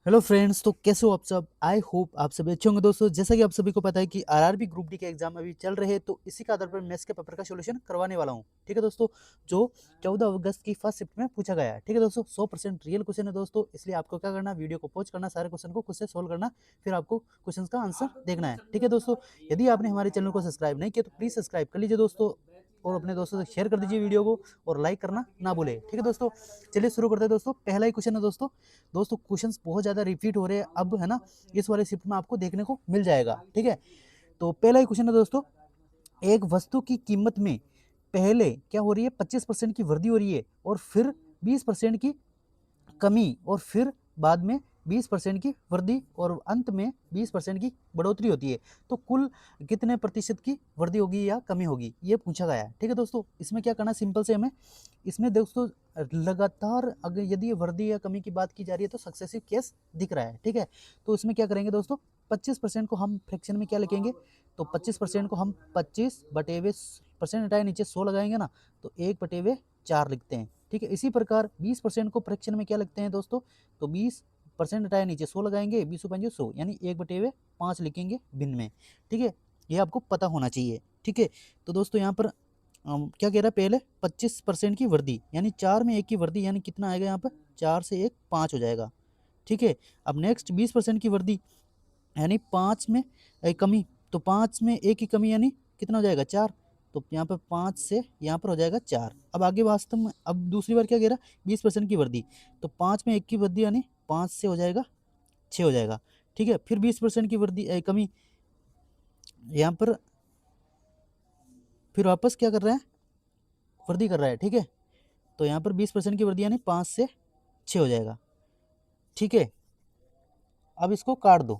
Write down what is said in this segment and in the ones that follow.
Hello friends, तो कैसे हो आप सब। आई होप आप सभी अच्छे होंगे दोस्तों। जैसा कि आप सभी को पता है कि आरआरबी ग्रुप डी के एग्जाम अभी चल रहे हैं, तो इसी के आधार पर मैथ्स के पेपर का सॉल्यूशन करवाने वाला हूं। ठीक है दोस्तों, जो 14 अगस्त की फर्स्ट शिफ्ट में पूछा गया है। ठीक है दोस्तों, 100% रियल क्वेश्चन है दोस्तों, इसलिए आपको क्या करना, वीडियो को पॉज करना, सारे क्वेश्चन को खुद से सोल्व करना, फिर आपको क्वेश्चन का आंसर देखना है। ठीक है दोस्तों, यदि आपने हमारे चैनल को सब्सक्राइब नहीं किया तो प्लीज सब्सक्राइब कर लीजिए दोस्तों, और अपने दोस्तों से शेयर कर दीजिए वीडियो को, और लाइक करना ना भूले। ठीक है दोस्तों, चलिए शुरू करते हैं दोस्तों। पहला ही क्वेश्चन है दोस्तों। दोस्तों क्वेश्चंस बहुत ज़्यादा रिपीट हो रहे हैं अब, है ना, इस वाले शिफ्ट में आपको देखने को मिल जाएगा। ठीक है, तो पहला ही क्वेश्चन है दोस्तों। एक वस्तु की कीमत में पहले क्या हो रही है, 25% की वृद्धि हो रही है, और फिर 20% की कमी, और फिर बाद में 20% की वृद्धि, और अंत में 20% की बढ़ोतरी होती है। तो कुल कितने प्रतिशत की वृद्धि होगी या कमी होगी, ये पूछा गया है। ठीक है दोस्तों, इसमें क्या करना, सिंपल से हमें इसमें दोस्तों लगातार अगर यदि वृद्धि या कमी की बात की जा रही है तो सक्सेसिव केस दिख रहा है। ठीक है, तो इसमें क्या करेंगे दोस्तों, 25% को हम फ्रैक्शन में क्या लिखेंगे, तो 25% को हम 25/20% हटाए, नीचे 100 लगाएंगे ना, तो 1/4 लिखते हैं। ठीक है, इसी प्रकार 20% को फ्रैक्शन में क्या लिखते हैं दोस्तों, तो 20% हटाए, नीचे 100 लगाएंगे, 20/100 यानी 1/5 लिखेंगे भिन्न में। ठीक है, ये आपको पता होना चाहिए। ठीक है, तो दोस्तों यहाँ पर क्या कह रहा है, पहले 25% की वृद्धि, यानी 4 में 1 की वृद्धि, यानी कितना आएगा यहाँ पर, 4 से 1 5 हो जाएगा। ठीक है, अब नेक्स्ट 20% की वृद्धि, यानी 5 में कमी, तो 5 में 1 की कमी, यानी कितना हो जाएगा, 4। तो यहाँ पर 5 से यहाँ पर हो जाएगा 4। अब आगे वास्तव में अब दूसरी बार क्या कह रहा है, 20% की वृद्धि, तो 5 में 1 की वृद्धि, यानी 5 से हो जाएगा 6 हो जाएगा। ठीक है, फिर 20% की वृद्धि कमी, यहाँ पर फिर वापस क्या कर रहा है, वृद्धि कर रहा है। ठीक है, तो यहाँ पर 20% की वृद्धि, यानी 5 से 6 हो जाएगा। ठीक है, अब इसको काट दो,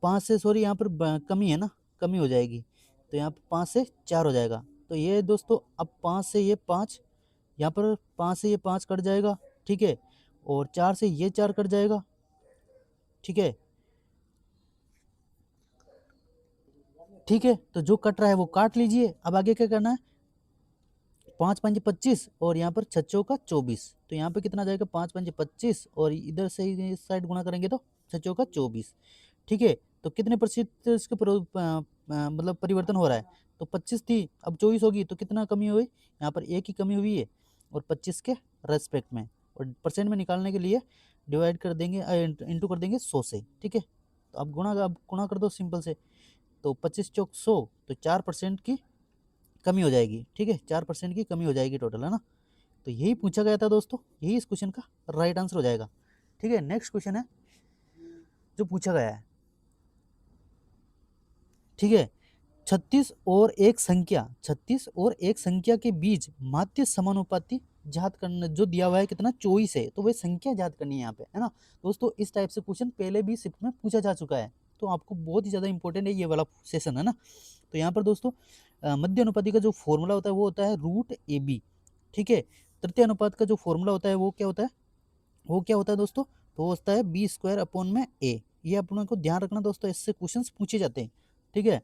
5 से, सॉरी यहाँ पर कमी है ना, कमी हो जाएगी, तो यहाँ पर 5 से 4 हो जाएगा। तो ये दोस्तों, अब 5 से ये 5, यहाँ पर 5 से ये 5 कट जाएगा। ठीक है, और 4 से ये 4 कट जाएगा। ठीक है, ठीक है, तो जो कट रहा है वो काट लीजिए। अब आगे क्या करना है, 5×5 25, और यहाँ पर 6×4 = 24, तो यहाँ पे कितना आ जाएगा, 5×5 25, और इधर से इस साइड गुणा करेंगे तो 6×4 = 24। ठीक है, तो कितने प्रतिशत इसके मतलब परिवर्तन हो रहा है, तो 25 थी, अब 24 होगी, तो कितना कमी हुई, यहाँ पर 1 की कमी हुई है, और 25 के रेस्पेक्ट में, और परसेंट में निकालने के लिए डिवाइड कर देंगे, इंटू कर देंगे 100 से। ठीक है, तो अब गुणा कर दो सिंपल से, तो 25×100, तो 4% की कमी हो जाएगी। ठीक है, 4% की कमी हो जाएगी टोटल, है ना। तो यही पूछा गया था दोस्तों, यही इस क्वेश्चन का राइट आंसर हो जाएगा। ठीक है, नेक्स्ट क्वेश्चन है जो पूछा गया है। ठीक है, 36 और एक संख्या के बीच माध्य समानुपाती ज्ञात करना, जो दिया हुआ है कितना, 24 है, तो वह संख्या ज्ञात करनी है यहाँ पे, है ना। दोस्तों इस टाइप से क्वेश्चन पहले भी शिफ्ट में पूछा जा चुका है, तो आपको बहुत ही ज़्यादा इंपॉर्टेंट है ये वाला सेशन, है ना। तो यहाँ पर दोस्तों मध्य अनुपाती का जो फॉर्मूला होता है वो होता है √AB। ठीक है, तृतीय अनुपात का जो फॉर्मूला होता है वो क्या होता है, दोस्तों, तो वो होता है B² / A। ये अपने को ध्यान रखना दोस्तों, इससे क्वेश्चंस पूछे जाते हैं। ठीक है,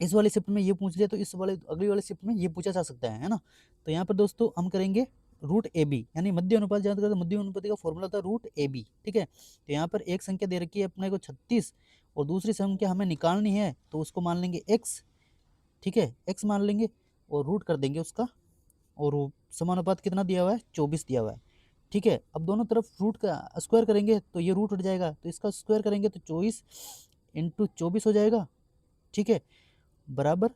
इस वाले शिफ्ट में ये पूछ लिया, तो इस वाले अगली वाले शिफ्ट में ये पूछा जा सकता है ना। तो यहाँ पर दोस्तों हम करेंगे √AB, यानी मध्य अनुपात ज्ञात करें, तो मध्य अनुपात का फॉर्मूला था √AB। ठीक है, तो यहाँ पर एक संख्या दे रखी है अपने को 36, और दूसरी संख्या हमें निकालनी है, तो उसको मान लेंगे x। ठीक है, x मान लेंगे, और रूट कर देंगे उसका, और वो समानुपात कितना दिया हुआ है, 24 दिया हुआ है। ठीक है, अब दोनों तरफ रूट का स्क्वायर करेंगे तो ये रूट उठ जाएगा, तो इसका स्क्वायर करेंगे तो 24 × 24 हो जाएगा। ठीक है, बराबर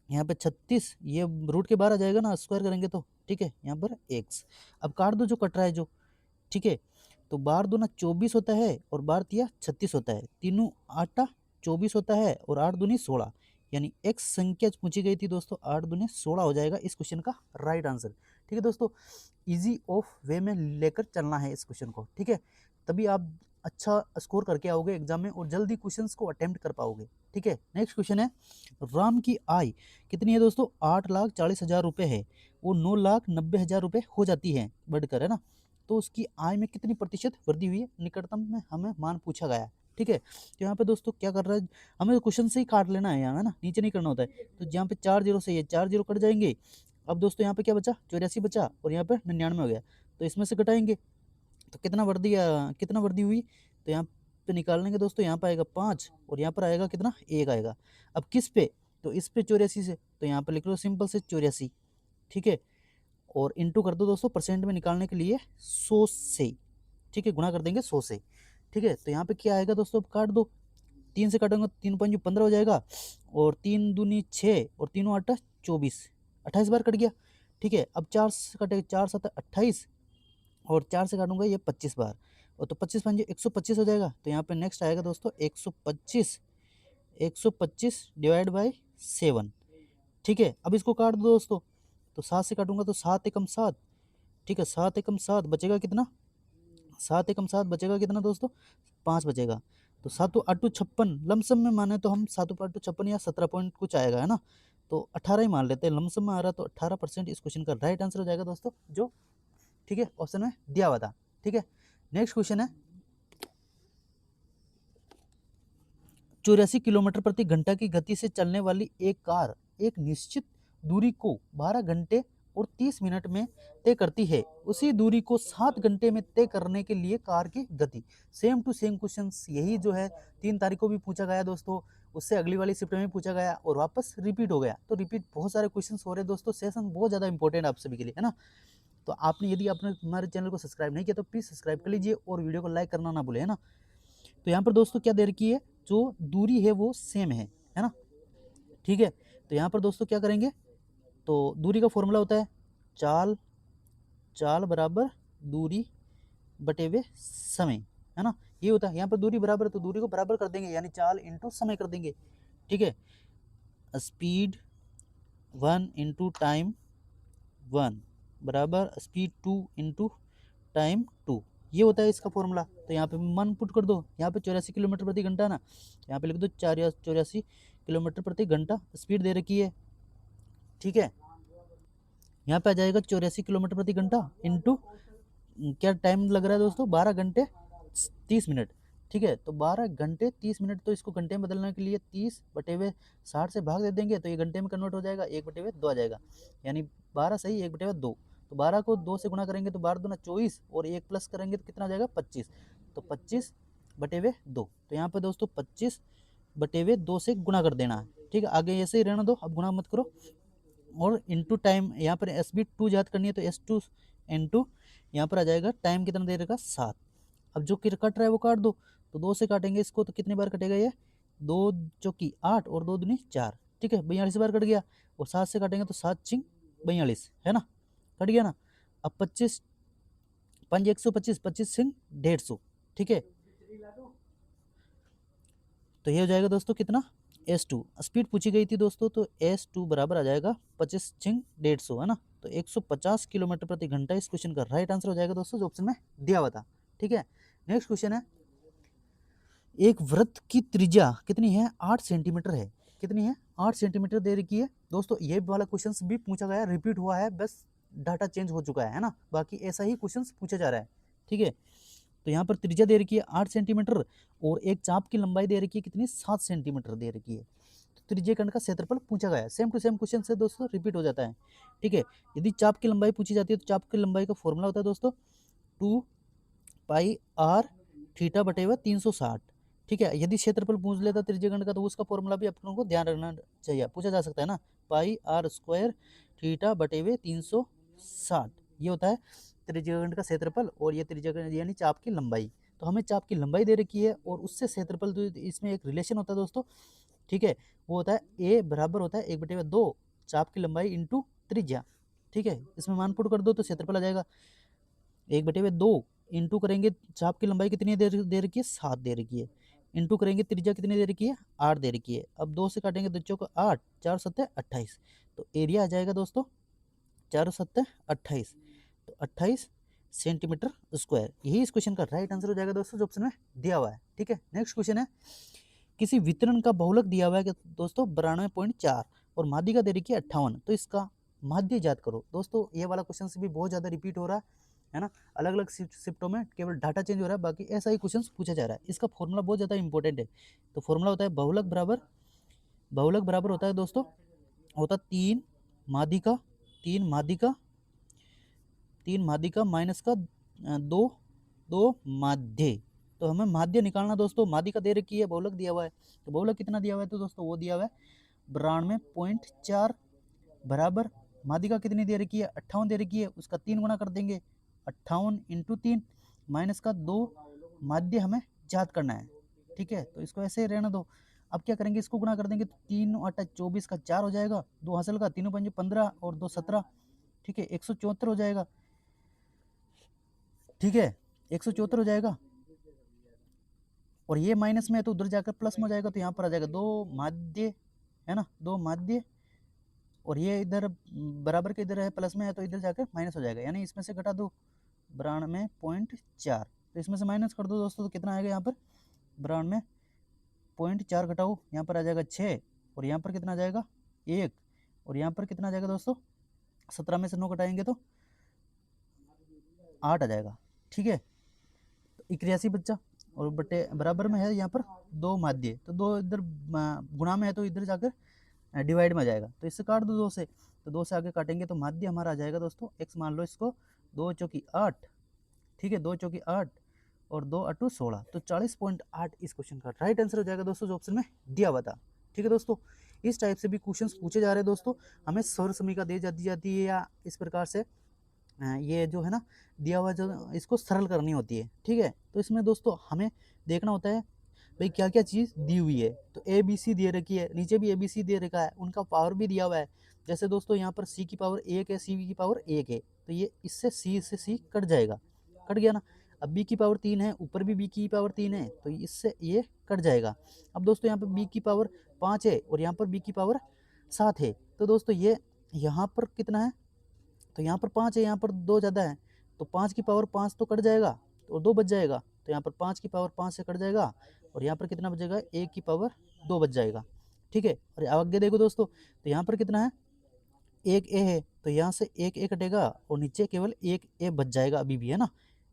यहाँ पे 36, ये रूट के बाहर आ जाएगा ना, स्क्वायर करेंगे तो। ठीक है, यहाँ पर x। अब काट दो जो कट रहा है जो। ठीक है, तो बार दो ना 24 होता है, और बार तिया 36 होता है, तीनों आटा 24 होता है, और 8×2 = 16, यानी x संख्या पूछी गई थी दोस्तों, 8×2 = 16 हो जाएगा इस क्वेश्चन का राइट आंसर। ठीक है दोस्तों, इजी ऑफ वे में लेकर चलना है इस क्वेश्चन को। ठीक है, तभी आप अच्छा स्कोर करके आओगे एग्जाम में, और जल्दी क्वेश्चंस को अटेम्प्ट कर पाओगे। ठीक है, नेक्स्ट क्वेश्चन है, राम की आय कितनी है दोस्तों, 8,40,000 रुपये है, वो 9,90,000 रुपये हो जाती है बढ़कर, है ना। तो उसकी आय में कितनी प्रतिशत वृद्धि हुई है, निकटतम में हमें मान पूछा गया है। ठीक है, तो यहाँ पे दोस्तों क्या कर रहा है, हमें क्वेश्चन से ही काट लेना है यहाँ, है ना, नीचे नहीं करना होता है। तो यहाँ पे 4 जीरो से ये 4 जीरो कट जाएंगे। अब दोस्तों यहाँ पे क्या बचा, 84 बचा, और यहाँ पे 99 हो गया, तो इसमें से घटाएंगे, तो कितना वृद्धि हुई, तो यहाँ पे निकालेंगे दोस्तों, यहाँ पे आएगा 5 और यहाँ पर आएगा कितना, 1 आएगा। अब किस पे, तो इस पे 84 से, तो यहाँ पे लिख लो सिंपल से 84, ठीक है, और इंटू कर दो दोस्तों परसेंट में निकालने के लिए 100 से, ठीक है, गुणा कर देंगे 100 से, ठीक है। तो यहाँ पे क्या आएगा दोस्तों, अब काट दो, 3 से काटूंगा 3 5 15 हो जाएगा, और 3 दूनी 6 और 3 8 24, 28 बार कट गया, ठीक है। अब 4 से कटेगा, 4 7 28, और 4 से काटूंगा ये 25 बार, और तो 25 5 125 हो जाएगा। तो यहाँ पे नेक्स्ट आएगा दोस्तों 125 डिवाइड बाई 7, ठीक है। अब इसको काट दो दोस्तों, तो 7 से काटूंगा तो 7 एकम 7, ठीक है, 7 एकम 7 बचेगा कितना, 7 एकम 7 बचेगा कितना दोस्तों, 5 बचेगा। तो 7 8 56, लमसम में माने तो हम 7 8 56 या 17 पॉइंट कुछ आएगा, है ना, तो 18 ही मान लेते हैं, लमसम में आ रहा, तो 18% इस क्वेश्चन का राइट आंसर हो जाएगा दोस्तों, जो ठीक है ऑप्शन में दिया हुआ था, ठीक है। नेक्स्ट क्वेश्चन है 84 किलोमीटर प्रति घंटा की गति से चलने वाली एक कार एक निश्चित दूरी को 12 घंटे और 30 मिनट में तय करती है, उसी दूरी को 7 घंटे में तय करने के लिए कार की गति। सेम टू सेम क्वेश्चन यही जो है 3 तारीख को भी पूछा गया दोस्तों, उससे अगली वाली शिफ्ट में भी पूछा गया और वापस रिपीट हो गया। तो रिपीट बहुत सारे क्वेश्चन हो रहे हैं दोस्तों, सेशन बहुत ज़्यादा इंपॉर्टेंट है आप सभी के लिए, है ना। तो आपने यदि आपने हमारे चैनल को सब्सक्राइब नहीं किया तो प्लीज़ सब्सक्राइब कर लीजिए और वीडियो को लाइक करना ना भूलें, है ना। तो यहाँ पर दोस्तों क्या दे रखी है, जो दूरी है वो सेम है ना, ठीक है। तो यहाँ पर दोस्तों क्या करेंगे, तो दूरी का फॉर्मूला होता है चाल चाल बराबर दूरी बटे हुए समय, है ना, ये होता है। यहाँ पर दूरी बराबर है तो दूरी को बराबर कर देंगे, यानी चाल इंटू समय कर देंगे, ठीक है। स्पीड 1 इंटू टाइम 1 बराबर स्पीड 2 इंटू टाइम 2, ये होता है इसका फॉर्मूला। तो यहाँ पे मन पुट कर दो, यहाँ पे 84 किलोमीटर प्रति घंटा ना, यहाँ पे लिख दो 84 किलोमीटर प्रति घंटा स्पीड दे रखी है, ठीक है। यहाँ पे आ जाएगा 84 किलोमीटर प्रति घंटा इंटू क्या टाइम लग रहा है दोस्तों, 12 घंटे 30 मिनट, ठीक है। तो 12 घंटे 30 मिनट, तो इसको घंटे में बदलने के लिए 30 बटे हुए 60 से भाग दे देंगे, तो ये घंटे में कन्वर्ट हो जाएगा, 1 बटे हुए 2 आ जाएगा, यानी 12 सही 1 बटे हुए 2। तो 12 को 2 से गुणा करेंगे तो 12 दूना 24, और 1 प्लस करेंगे तो कितना आ जाएगा 25, तो 25 बटे हुए 2। तो यहाँ पे दोस्तों 25 बटे हुए 2 से गुणा कर देना है, ठीक है। आगे ऐसे ही रहना दो, अब गुणा मत करो, और इंटू टाइम यहाँ पर एस बी 2 याद करनी है, तो S2 इंटू यहाँ पर आ जाएगा टाइम कितना दे रखा 7। अब जो कट रहा है वो काट दो, तो 2 से काटेंगे इसको तो कितनी बार कटेगा ये, 2 चौकी 8 और 2 दूनी 4, ठीक है, 42 बार कट गया। और 7 से काटेंगे तो 7 छिंग 42, है ना, कट गया ना। अब 25 5 125, 25 छिंग 150, ठीक है। तो ये हो जाएगा दोस्तों कितना, S2 स्पीड पूछी गई थी दोस्तों, तो S2 बराबर आ जाएगा 25 छिंग 150, है ना। तो 150 किलोमीटर प्रति घंटा इस क्वेश्चन का राइट आंसर हो जाएगा दोस्तों, जो ऑप्शन में दिया हुआ था, ठीक है। नेक्स्ट क्वेश्चन है, एक वृत्त की त्रिज्या कितनी है, 8 सेंटीमीटर है, कितनी है 8 सेंटीमीटर दे रखी है दोस्तों। ये वाला क्वेश्चन भी पूछा गया, रिपीट हुआ है, बस डाटा चेंज हो चुका है ना, बाकी ऐसा ही क्वेश्चन पूछा जा रहा है, ठीक है। तो यहाँ पर त्रिज्या दे रखी है 8 सेंटीमीटर, और एक चाप की लंबाई दे रखी है कितनी, 7 सेंटीमीटर दे रखी है। तो त्रिज्या खंड का क्षेत्रफल पूछा गया है, सेम टू सेम क्वेश्चन से दोस्तों रिपीट हो जाता है, ठीक है। यदि चाप की लंबाई पूछी जाती है तो चाप की लंबाई का फॉर्मूला होता है दोस्तों 2 पाई आर थीटा बटे हुआ 360, ठीक है। यदि क्षेत्रफल पूछ लेता त्रिज्या खंड का तो उसका फॉर्मूला भी अपनों को ध्यान रखना चाहिए, पूछा जा सकता है ना, पाई आर स्क्वायर थीटा बटे हुए 360, ये होता है त्रिज्याखंड का क्षेत्रफल, और ये त्रिज्याखंड यानी चाप की लंबाई। तो हमें चाप की लंबाई दे रखी है और उससे क्षेत्रफल, तो इसमें एक रिलेशन होता है दोस्तों, ठीक है, वो होता है ए बराबर होता है 1/2 चाप की लंबाई इंटू त्रिज्या, ठीक है। इसमें मान पुट कर दो तो क्षेत्रफल आ जाएगा 1/2 इंटू करेंगे, चाप की लंबाई कितनी दे रखी है 7 दे रखी है, इंटू करेंगे त्रिज्या कितनी दे रखी है 8 दे रखी है। अब 2 से काटेंगे तो चौका 8 4 7 28, तो एरिया आ जाएगा दोस्तों 4 7 28, तो 28 सेंटीमीटर स्क्वायर, यही इस क्वेश्चन का राइट आंसर हो जाएगा दोस्तों, जो ऑप्शन में दिया हुआ है, ठीक है। नेक्स्ट क्वेश्चन है, किसी वितरण का बहुलक दिया हुआ है कि दोस्तों 92.4 और माध्यिका दे रखी है 58, तो इसका माध्य ज्ञात करो। दोस्तों ये वाला क्वेश्चन भी बहुत ज़्यादा रिपीट हो रहा है ना, अलग अलग शिफ्टों में केवल डाटा चेंज हो रहा है, बाकी ऐसा ही क्वेश्चन पूछा जा रहा है। इसका फॉर्मूला बहुत ज़्यादा इंपॉर्टेंट है, तो फॉर्मूला होता है बहुलक बराबर होता है दोस्तों, होता 3 माध्यिका माइनस का 2 दो माध्य। तो हमें माध्य निकालना दोस्तों, माध्य का दे रखी है, बहुलक दिया हुआ है, तो बहुलक कितना दिया हुआ है, तो दोस्तों वो दिया हुआ है 92.4 बराबर माध्य का कितनी दे रखी है 58 दे रखी है, उसका 3 गुना कर देंगे, 58 इंटू 3 माइनस का 2 माध्य हमें याद करना है। ठीक है, तो इसको ऐसे ही रहने दो। अब क्या करेंगे, इसको गुना कर देंगे तो 3 8 24 का 4 हो जाएगा, 2 हासिल का 3 5 15 और 2 17। ठीक है, 174 हो जाएगा। ठीक है, 174 हो जाएगा, और ये माइनस में है तो उधर जाकर प्लस में हो जाएगा, तो यहाँ पर आ जाएगा 2 माध्य, है ना, 2 माध्य, और ये इधर बराबर के इधर है प्लस में है तो इधर जाकर माइनस हो जाएगा, यानी इसमें से घटा दो 92.4, तो इसमें से माइनस कर दो दोस्तों, तो कितना आएगा यहाँ पर 92.4 घटाओ, यहाँ पर आ जाएगा 6, और यहाँ पर कितना आ जाएगा 1, और यहाँ पर कितना आ जाएगा दोस्तों 17 में से 9 घटाएंगे तो 8 आ जाएगा। ठीक है, तो 81 बच्चा, और बटे बराबर में है यहाँ पर 2 माध्य, तो 2 इधर गुणा में है तो इधर जाकर डिवाइड में आ जाएगा, तो इससे काट दो 2 से, तो 2 से आगे काटेंगे तो माध्य हमारा आ जाएगा दोस्तों x, मान लो इसको 2 चौकी 8। ठीक है, 2 चौकी 8 और 2 8 16, तो 40.8 इस क्वेश्चन का राइट आंसर हो जाएगा दोस्तों, जो ऑप्शन में दिया हुआ था। ठीक है दोस्तों, इस टाइप से भी क्वेश्चंस पूछे जा रहे हैं दोस्तों, हमें सौर समीकरण दे जाती है, या इस प्रकार से ये जो है ना दिया हुआ जो इसको सरल करनी होती है। ठीक है, तो इसमें दोस्तों हमें देखना होता है भाई क्या क्या चीज़ दी हुई है, तो ए बी सी दे रखी है, नीचे भी ए बी सी दे रखा है, उनका पावर भी दिया हुआ है। जैसे दोस्तों यहाँ पर सी की पावर 1 है, सी की पावर 1 है, तो ये इससे सी कट जाएगा, कट गया ना। अब बी की पावर 3 है, ऊपर भी बी की पावर 3 है, तो इससे ये कट जाएगा। अब दोस्तों यहाँ पर बी की पावर 5 है और यहाँ पर बी की पावर 7 है, तो दोस्तों ये यहाँ पर कितना है, तो यहाँ पर 5 है, यहाँ पर 2 ज़्यादा है, तो 5 की पावर 5 तो कट जाएगा, तो 2 बच जाएगा, तो यहाँ पर 5 की पावर 5 से कट जाएगा, और यहाँ पर कितना बचेगा 1 की पावर 2 बच जाएगा। ठीक है, और आगे देखो दोस्तों, तो यहाँ पर कितना है 1 ए है, तो यहाँ से 1 ए कटेगा और नीचे केवल 1 ए बच जाएगा अभी भी, है ना,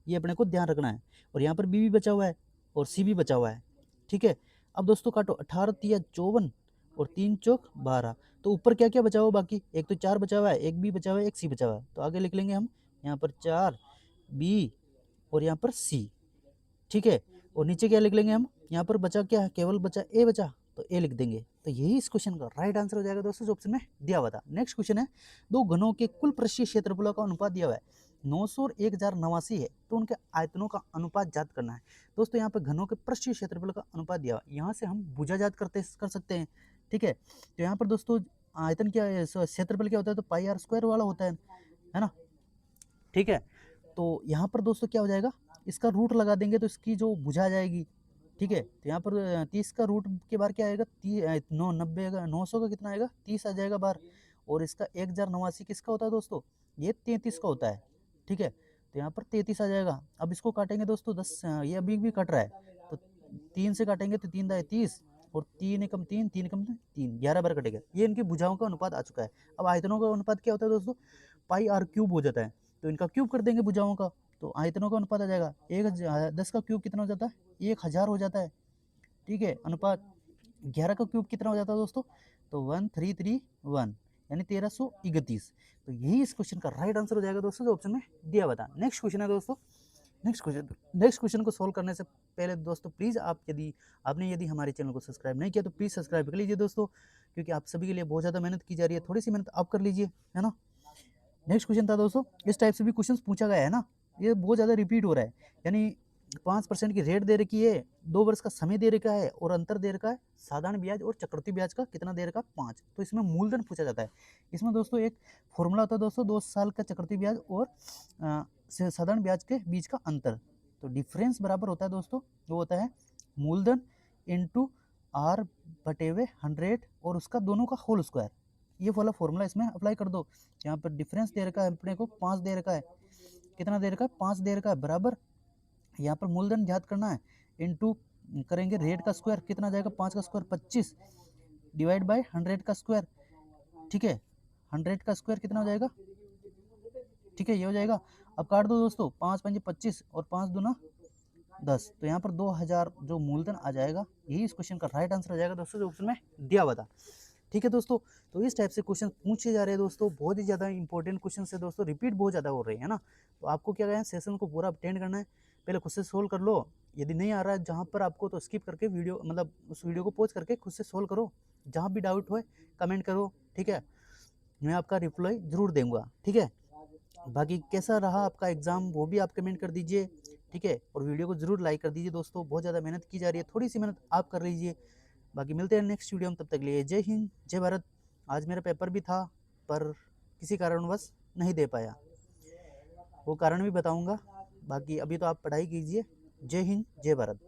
ये अपने को ध्यान रखना है। और यहाँ पर बी भी बचा हुआ है और सी भी बचा हुआ है। ठीक है, अब दोस्तों काटो, 18 तिया 54 और 3 चौक 12, तो ऊपर क्या क्या बचा हुआ बाकी, एक तो 4 बचा हुआ है, एक बी बचा हुआ है, एक सी बचा हुआ है, तो आगे लिख लेंगे हम यहाँ पर 4 बी और यहाँ पर सी। ठीक है, और नीचे क्या लिख लेंगे हम, यहाँ पर बचा क्या है, केवल बचा ए बचा, तो ए लिख देंगे, तो यही इस क्वेश्चन का राइट आंसर हो जाएगा दोस्तों, जो ऑप्शन में दिया हुआ था। नेक्स्ट क्वेश्चन है, दो घनों के कुल पृष्ठीय क्षेत्रफलों का अनुपात दिया हुआ है, 900 और 1089 है, तो उनके आयतनों का अनुपात ज्ञात करना है। दोस्तों यहाँ पर घनों के पृष्ठीय क्षेत्रफल का अनुपात दिया हुआ है, यहाँ से हम भुजा ज्ञात कर सकते हैं। ठीक है, तो यहाँ पर दोस्तों आयतन क्या है, क्षेत्रफल क्या होता है, तो पाई आर स्क्वायर वाला होता है ना। ठीक है, तो यहाँ पर दोस्तों क्या हो जाएगा, इसका रूट लगा देंगे तो इसकी जो भुजा आ जाएगी। ठीक है, तो यहाँ पर 30 का रूट के बार क्या आएगा, 90 का 900 का कितना आएगा 30 आ जाएगा बार, और इसका 1089 किसका होता है दोस्तों, ये 33 का होता है। ठीक है, तो यहाँ पर 33 आ जाएगा। अब इसको काटेंगे दोस्तों 10, ये अभी भी कट रहा है, तो 3 से काटेंगे तो 3 दाए 30 और 3 एकम 3, 3 एकम 3, 11 बार कटेगा। ये इनकी भुजाओं का अनुपात आ चुका है। अब आयतनों का अनुपात क्या होता है दोस्तों, पाई आर क्यूब हो जाता है, तो इनका क्यूब कर देंगे भुजाओं का, तो आयतनों का अनुपात आ जाएगा 10 का क्यूब कितना हो जाता है 1000 हो जाता है। ठीक है, अनुपात 11 का क्यूब कितना हो जाता है दोस्तों, तो 1331, यानी 1331। तो यही इस क्वेश्चन का राइट आंसर हो जाएगा दोस्तों, जो ऑप्शन में दिया हुआ था। नेक्स्ट क्वेश्चन है दोस्तों, नेक्स्ट क्वेश्चन को सोल्व करने से पहले दोस्तों प्लीज़ आप यदि हमारे चैनल को सब्सक्राइब नहीं किया तो प्लीज़ सब्सक्राइब कर लीजिए दोस्तों, क्योंकि आप सभी के लिए बहुत ज़्यादा मेहनत की जा रही है, थोड़ी सी मेहनत आप कर लीजिए, है ना। नेक्स्ट क्वेश्चन था दोस्तों, इस टाइप से भी क्वेश्चन पूछा गया है ना, ये बहुत ज़्यादा रिपीट हो रहा है, यानी 5% की रेट दे रखी है, 2 वर्ष का समय दे रखा है, और अंतर दे रखा है साधारण ब्याज और चक्रवृद्धि ब्याज का कितना दे रखा है 5, तो इसमें मूलधन पूछा जाता है। इसमें दोस्तों एक फॉर्मूला होता है दोस्तों, 2 साल का चक्रवृद्धि ब्याज और साधारण ब्याज के बीच का अंतर, तो डिफरेंस बराबर होता है दोस्तों, वो होता है मूलधन इंटू आर बटे हुए 100 और उसका दोनों का होल स्क्वायर। ये वाला फॉर्मूला इसमें अप्लाई कर दो। यहाँ पर डिफरेंस दे रखा है अपने को 5 दे रखा है, कितना दे रखा है 5 दे रखा है, बराबर यहाँ पर मूलधन ज्ञात करना है, इनटू करेंगे रेट का स्क्वायर, कितना जाएगा 5 का स्क्वायर 25 डिवाइड बाय 100 का स्क्वायर। ठीक है, 100 का स्क्वायर कितना हो जाएगा, ठीक है ये हो जाएगा। अब काट दो दोस्तों, 5 5 25 और 5 दूना 10, तो यहाँ पर 2000 जो मूलधन आ जाएगा, यही इस क्वेश्चन का राइट आंसर हो जाएगा दोस्तों, जो ऑप्शन में दिया हुआ था। ठीक है दोस्तों, तो इस टाइप से क्वेश्चन पूछे जा रहे हैं दोस्तों, बहुत ही ज़्यादा इंपॉर्टेंट क्वेश्चन है दोस्तों, रिपीट बहुत ज़्यादा हो रहे हैं ना, तो आपको क्या करना है, सेशन को पूरा अटेंड करना है, पहले खुद से सोल्व कर लो। यदि नहीं आ रहा है जहाँ पर आपको, तो स्किप करके वीडियो, मतलब उस वीडियो को पॉज करके खुद से सोल्व करो। जहाँ भी डाउट हो कमेंट करो, ठीक है, मैं आपका रिप्लाई ज़रूर दूंगा, ठीक है। बाकी कैसा रहा आपका एग्ज़ाम वो भी आप कमेंट कर दीजिए, ठीक है। और वीडियो को ज़रूर लाइक कर दीजिए दोस्तों, बहुत ज़्यादा मेहनत की जा रही है, थोड़ी सी मेहनत आप कर लीजिए। बाकी मिलते हैं नेक्स्ट वीडियो में, तब तक के लिए जय हिंद जय भारत। आज मेरा पेपर भी था पर किसी कारणवश नहीं दे पाया, वो कारण भी बताऊंगा। बाकी अभी तो आप पढ़ाई कीजिए। जय हिंद जय भारत।